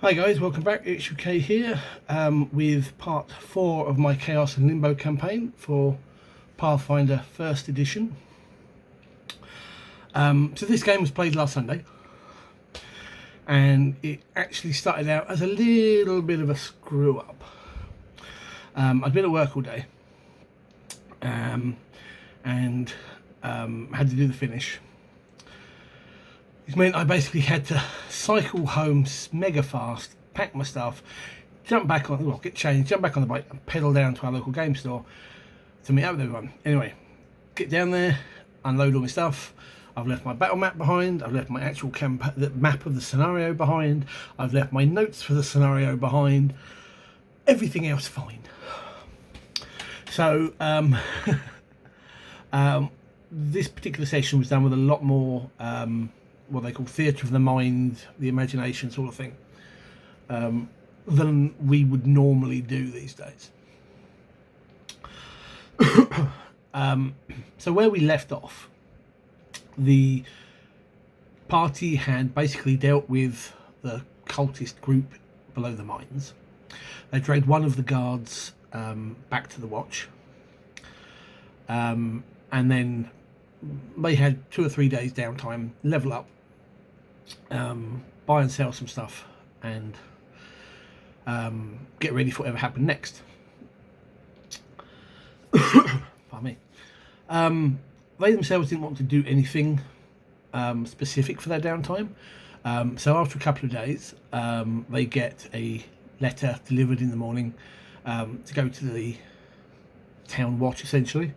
Hi guys, welcome back. It's UK here with part 4 of my Chaos and Limbo campaign for Pathfinder 1st edition. So this game was played last Sunday, and it actually started out as a little bit of a screw up. I'd been at work all day and had to do the finish. It meant I basically had to cycle home mega fast, pack my stuff, get changed, jump back on the bike and pedal down to our local game store to meet up with everyone. Anyway, get down there, unload all my stuff. I've left my battle map behind, I've left my actual the map of the scenario behind, I've left my notes for the scenario behind, everything else fine. So this particular session was done with a lot more what they call theatre of the mind, the imagination sort of thing, than we would normally do these days. So where we left off, the party had basically dealt with the cultist group below the mines. They dragged one of the guards back to the watch, and then they had 2 or 3 days downtime, level up, buy and sell some stuff, and get ready for whatever happened next. Pardon me. They themselves didn't want to do anything specific for their downtime, so after a couple of days they get a letter delivered in the morning to go to the town watch, essentially,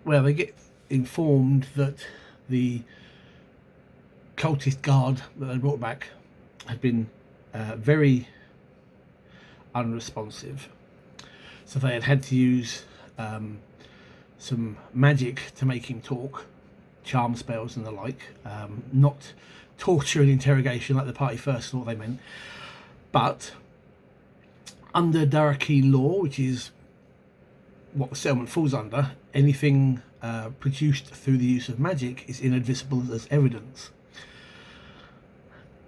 where they get informed that the cultist guard that they brought back had been very unresponsive, so they had to use some magic to make him talk, charm spells and the like, not torture and interrogation like the party first thought they meant, but under Darakeen law, which is what the settlement falls under, anything produced through the use of magic is inadmissible as evidence.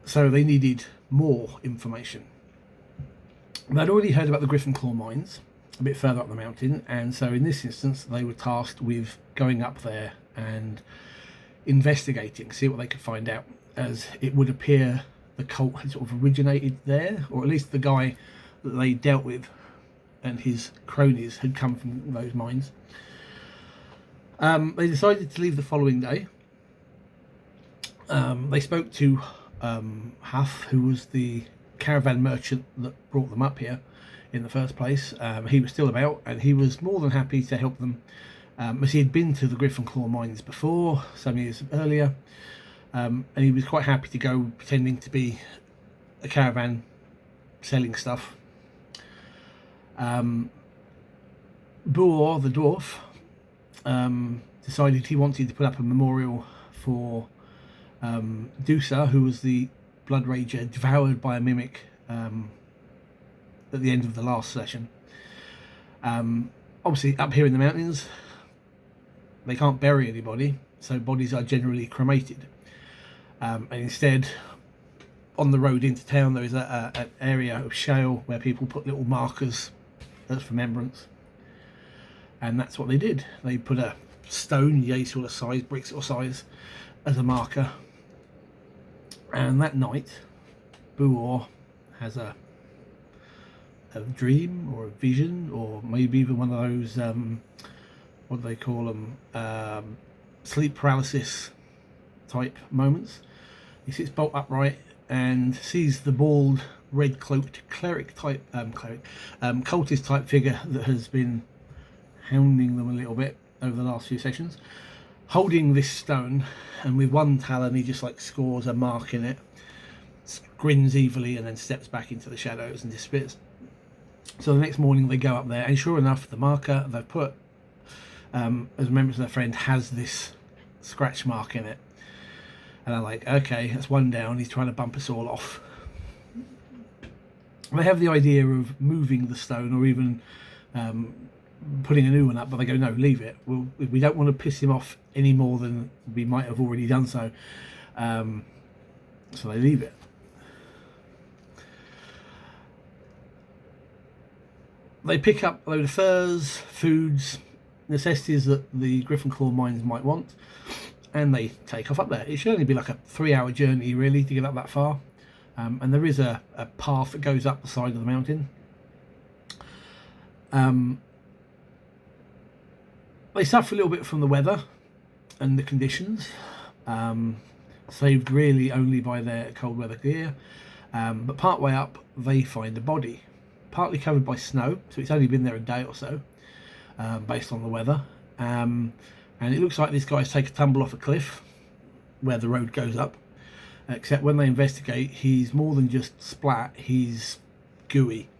So they needed more information. They'd already heard about the Griffin Claw mines a bit further up the mountain, and so in this instance they were tasked with going up there and investigating, see what they could find out, as it would appear the cult had sort of originated there, or at least the guy that they dealt with and his cronies had come from those mines. They decided to leave the following day. They spoke to Huff, who was the caravan merchant that brought them up here in the first place. He was still about, and he was more than happy to help them, as he had been to the Griffin Claw mines before, some years earlier, and he was quite happy to go pretending to be a caravan selling stuff. Boor, the dwarf, decided he wanted to put up a memorial for Dusa, who was the blood rager devoured by a mimic at the end of the last session. Obviously up here in the mountains they can't bury anybody, so bodies are generally cremated, and instead on the road into town there is an area of shale where people put little markers as remembrance, and that's what they did. They put a stone, yay sort of size, brick sort of size, as a marker. And that night, Buor has a dream or a vision, or maybe even one of those what do they call them, sleep paralysis type moments. He sits bolt upright and sees the bald, red cloaked cultist type figure that has been hounding them a little bit over the last few sessions, holding this stone, and with one talon he just like scores a mark in it, grins evilly, and then steps back into the shadows and disappears. So the next morning they go up there, and sure enough, the marker they've put as members of their friend has this scratch mark in it, and they're like, okay, that's one down, he's trying to bump us all off. They have the idea of moving the stone, or even putting a new one up, but they go, no, leave it. We don't want to piss him off any more than we might have already done so. So they leave it. They pick up a load of furs, foods, necessities that the Griffin Claw mines might want, and they take off up there. It should only be like a 3-hour journey really to get up that far, and there is a path that goes up the side of the mountain. They suffer a little bit from the weather and the conditions, saved really only by their cold weather gear, but part way up they find a body, partly covered by snow, so it's only been there a day or so, based on the weather, and it looks like this guy's taken a tumble off a cliff where the road goes up, except when they investigate he's more than just splat, he's gooey.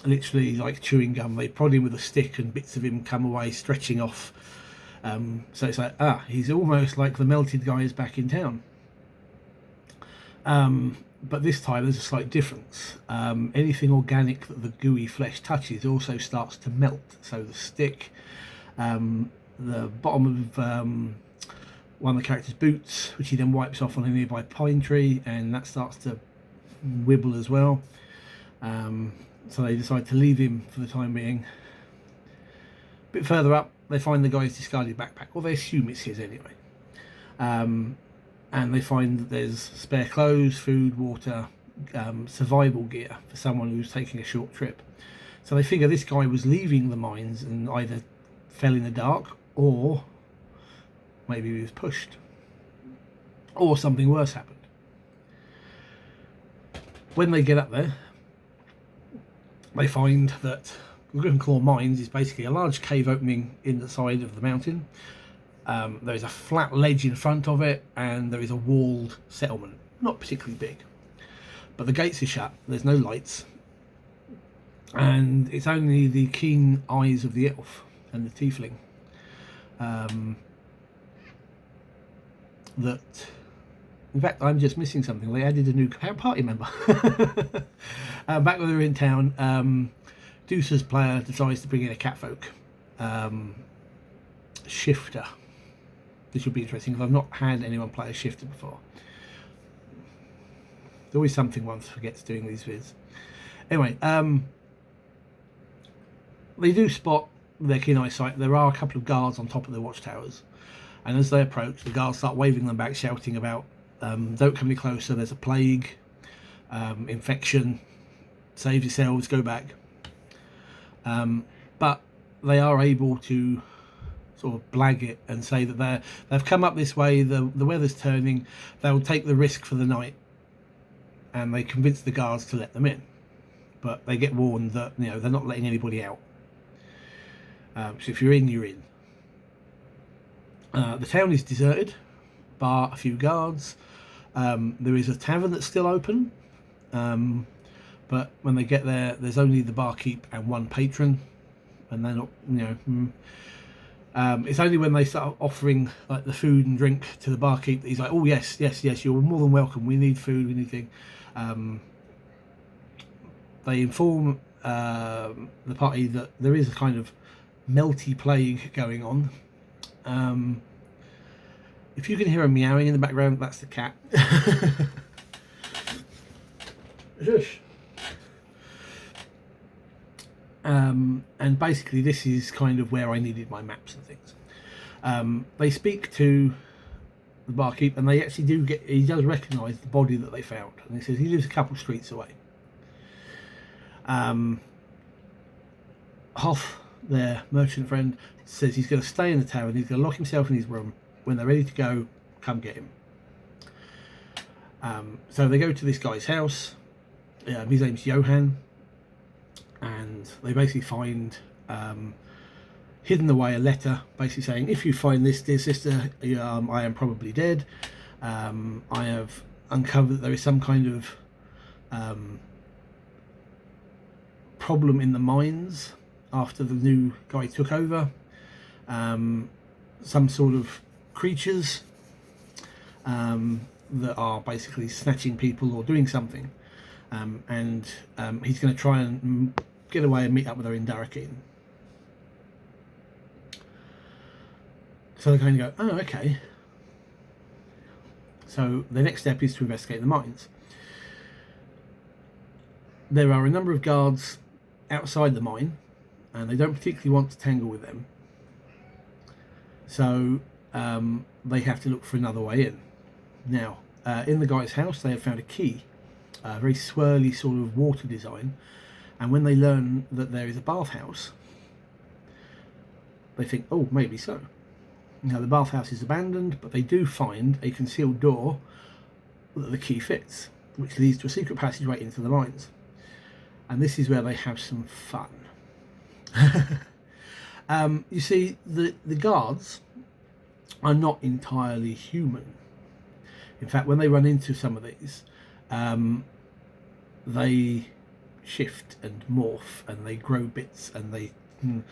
Literally like chewing gum. They prod him with a stick and bits of him come away stretching off, so it's like, he's almost like the melted guys back in town. But this time there's a slight difference. Anything organic that the gooey flesh touches also starts to melt, so the stick, the bottom of one of the character's boots, which he then wipes off on a nearby pine tree, and that starts to wibble as well. So they decide to leave him for the time being. A bit further up they find the guy's discarded backpack, or they assume it's his anyway, and they find that there's spare clothes, food, water, survival gear for someone who's taking a short trip. So they figure this guy was leaving the mines and either fell in the dark, or maybe he was pushed, or something worse happened. When they get up there, they find that the Griffin Claw Mines is basically a large cave opening in the side of the mountain. There is a flat ledge in front of it, and there is a walled settlement, not particularly big, but the gates are shut, there's no lights, and it's only the keen eyes of the elf and the tiefling that, in fact, I'm just missing something. They added a new party member. Back when they were in town, Deuce's player decides to bring in a catfolk, shifter. This would be interesting because I've not had anyone play a shifter before. There's always something one forgets doing these vids. Anyway, they do spot with their keen eyesight there are a couple of guards on top of the watchtowers, and as they approach, the guards start waving them back, shouting about don't come any closer, there's a plague, infection, save yourselves, go back. But they are able to sort of blag it and say that they've come up this way, the weather's turning, they'll take the risk for the night, and they convince the guards to let them in, but they get warned that, you know, they're not letting anybody out. So if you're in, you're in. The town is deserted, bar a few guards. There is a tavern that's still open, but when they get there, there's only the barkeep and one patron, and they're not, you know. It's only when they start offering like the food and drink to the barkeep that he's like, oh yes, you're more than welcome, we need food, we need things. They inform the party that there is a kind of melty plague going on. If you can hear a meowing in the background, that's the cat. Shush. And basically this is kind of where I needed my maps and things. They speak to the barkeep, and they actually he does recognise the body that they found, and he says he lives a couple streets away. Hoff, their merchant friend, says he's going to stay in the tavern, he's going to lock himself in his room. When they're ready to go, come get him. So they go to this guy's house. His name's Johan, and they basically find hidden away a letter basically saying, if you find this, dear sister, I am probably dead. I have uncovered that there is some kind of problem in the mines after the new guy took over. Some sort of creatures that are basically snatching people or doing something, and he's going to try and get away and meet up with her in Darakeen. So they kind of go, oh okay. So the next step is to investigate the mines. There are a number of guards outside the mine, and they don't particularly want to tangle with them. So they have to look for another way in. Now, in the guy's house, they have found a key, a very swirly sort of water design. And when they learn that there is a bathhouse, they think, oh, maybe so. Now, the bathhouse is abandoned, but they do find a concealed door that the key fits, which leads to a secret passageway into the mines. And this is where they have some fun. You see, the guards are not entirely human. In fact, when they run into some of these, they shift and morph and they grow bits, and and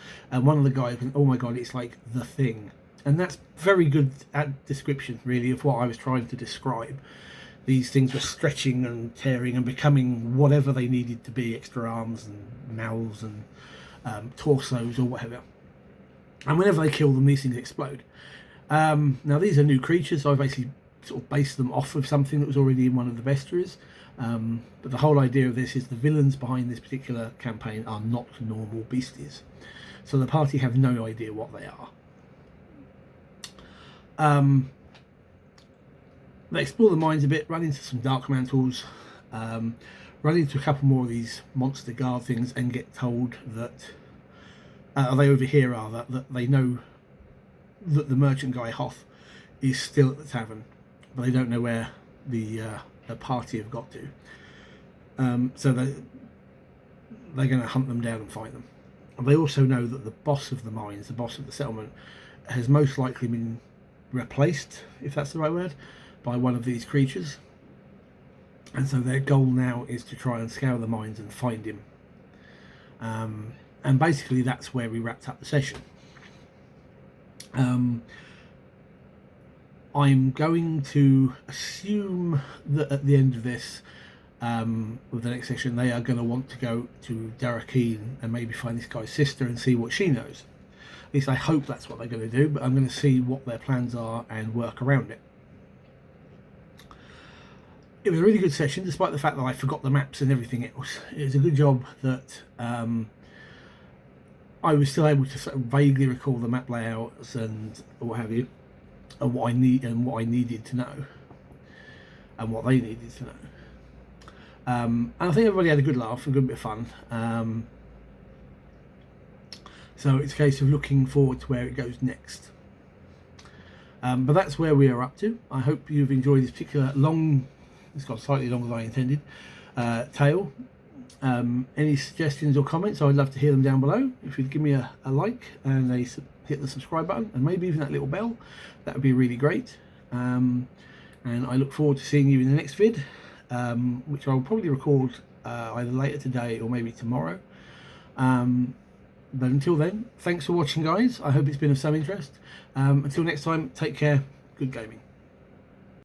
one of the guys went, oh my god, it's like the Thing. And that's very good at description, really, of what I was trying to describe. These things were stretching and tearing and becoming whatever they needed to be, extra arms and mouths and torsos or whatever. And whenever they kill them, these things explode. Now, these are new creatures, so I basically sort of based them off of something that was already in one of the bestiaries. But the whole idea of this is the villains behind this particular campaign are not normal beasties. So the party have no idea what they are. They explore the mines a bit, run into some dark mantles, run into a couple more of these monster guard things, and get told that they overhear rather that they know that the merchant guy Hoth is still at the tavern, but they don't know where the party have got to. So they're going to hunt them down and fight them. And they also know that the boss of the mines, the boss of the settlement, has most likely been replaced, if that's the right word, by one of these creatures. And so their goal now is to try and scour the mines and find him. And basically that's where we wrapped up the session. I'm going to assume that at the end of this, with the next session, they are going to want to go to Darakeen and maybe find this guy's sister and see what she knows. At least I hope that's what they're going to do, but I'm going to see what their plans are and work around it. It was a really good session, despite the fact that I forgot the maps and everything else. It was a good job that I was still able to sort of vaguely recall the map layouts and what have you, and what I needed to know, and what they needed to know. And I think everybody had a good laugh and a good bit of fun. So it's a case of looking forward to where it goes next. But that's where we are up to. I hope you've enjoyed this particular long, it's got slightly longer than I intended, tale. Any suggestions or comments, I'd love to hear them down below. If you'd give me a like and hit the subscribe button and maybe even that little bell, that would be really great. And I look forward to seeing you in the next vid, which I'll probably record either later today or maybe tomorrow. But until then, thanks for watching, guys. I hope it's been of some interest. Until next time, take care. Good gaming.